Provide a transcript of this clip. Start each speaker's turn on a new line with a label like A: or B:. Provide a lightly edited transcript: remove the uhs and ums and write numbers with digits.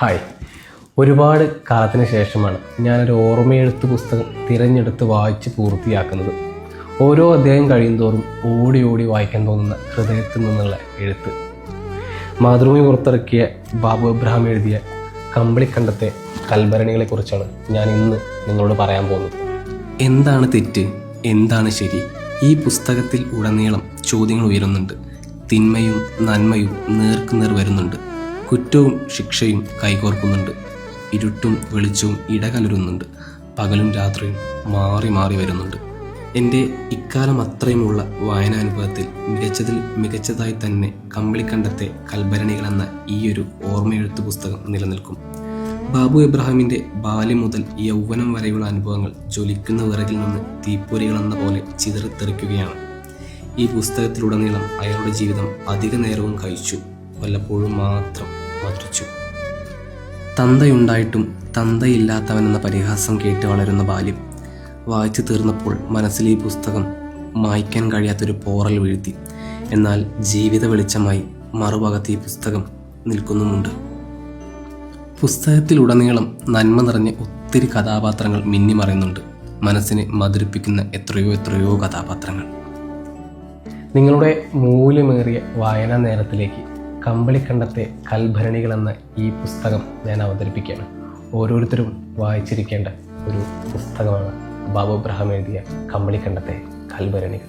A: Hi. ഒരുപാട് കാലത്തിന് ശേഷമാണ് ഞാനൊരു ഓർമ്മയെഴുത്ത് പുസ്തകം തിരഞ്ഞെടുത്ത് വായിച്ച് പൂർത്തിയാക്കുന്നത്. ഓരോ അധ്യായം കഴിയുന്തോറും ഓടി ഓടി വായിക്കാൻ തോന്നുന്ന ഹൃദയത്തിൽ നിന്നുള്ള എഴുത്ത്. മാതൃഭൂമി പുറത്തിറക്കിയ ബാബു എബ്രഹാം എഴുതിയ കമ്പിളിക്കണ്ടത്തെ കൽഭരണികളെക്കുറിച്ചാണ് ഞാൻ ഇന്ന് നിങ്ങളോട് പറയാൻ പോകുന്നത്. എന്താണ് തെറ്റ്, എന്താണ് ശരി? ഈ പുസ്തകത്തിൽ ഉടനീളം ചോദ്യങ്ങൾ ഉയരുന്നുണ്ട്. തിന്മയും നന്മയും നേർക്കുനേർ വരുന്നുണ്ട്. കുറ്റവും ശിക്ഷയും കൈകോർക്കുന്നുണ്ട്. ഇരുട്ടും വെളിച്ചവും ഇടകലരുന്നുണ്ട്. പകലും രാത്രിയും മാറി മാറി വരുന്നുണ്ട്. എൻ്റെ ഇക്കാലം അത്രയുമുള്ള വായനാനുഭവത്തിൽ മികച്ചതിൽ മികച്ചതായി തന്നെ കമ്പിളിക്കണ്ടത്തെ കൽഭരണികൾ എന്ന ഈയൊരു ഓർമ്മയെഴുത്ത് പുസ്തകം നിലനിൽക്കും. ബാബു എബ്രഹാമിൻ്റെ ബാല്യം മുതൽ യൗവനം വരെയുള്ള അനുഭവങ്ങൾ ജ്വലിക്കുന്ന വിറകിൽ നിന്ന് തീപ്പൊരികളെന്ന പോലെ ചിതറിത്തെറിക്കുകയാണ്. ഈ പുസ്തകത്തിലുടനീളം അയാളുടെ ജീവിതം അധിക നേരവും കഴിച്ചു, വല്ലപ്പോഴും മാത്രം മരിച്ചു. തന്തയുണ്ടായിട്ടും തന്തയില്ലാത്തവനെന്ന പരിഹാസം കേട്ട് വളരുന്ന ബാല്യം. വായിച്ചു തീർന്നപ്പോൾ മനസ്സിൽ ഈ പുസ്തകം മായ്ക്കാൻ കഴിയാത്തൊരു പോറൽ വീഴ്ത്തി. എന്നാൽ ജീവിത വെളിച്ചമായി മറുഭാഗത്ത് ഈ പുസ്തകം നിൽക്കുന്നുമുണ്ട്. പുസ്തകത്തിലുടനീളം നന്മ നിറഞ്ഞ ഒത്തിരി കഥാപാത്രങ്ങൾ മിന്നിമറയുന്നുണ്ട്. മനസ്സിനെ മധുരിപ്പിക്കുന്ന എത്രയോ കഥാപാത്രങ്ങൾ. നിങ്ങളുടെ മൂല്യമേറിയ വായനാ നേരത്തിലേക്ക് കമ്പിളിക്കണ്ടത്തെ കൽഭരണികൾ എന്ന ഈ പുസ്തകം ഞാൻ അവതരിപ്പിക്കുകയാണ്. ഓരോരുത്തരും വായിച്ചിരിക്കേണ്ട ഒരു പുസ്തകമാണ് ബാബു എബ്രഹാം എഴുതിയ കമ്പിളിക്കണ്ടത്തെ കൽഭരണികൾ.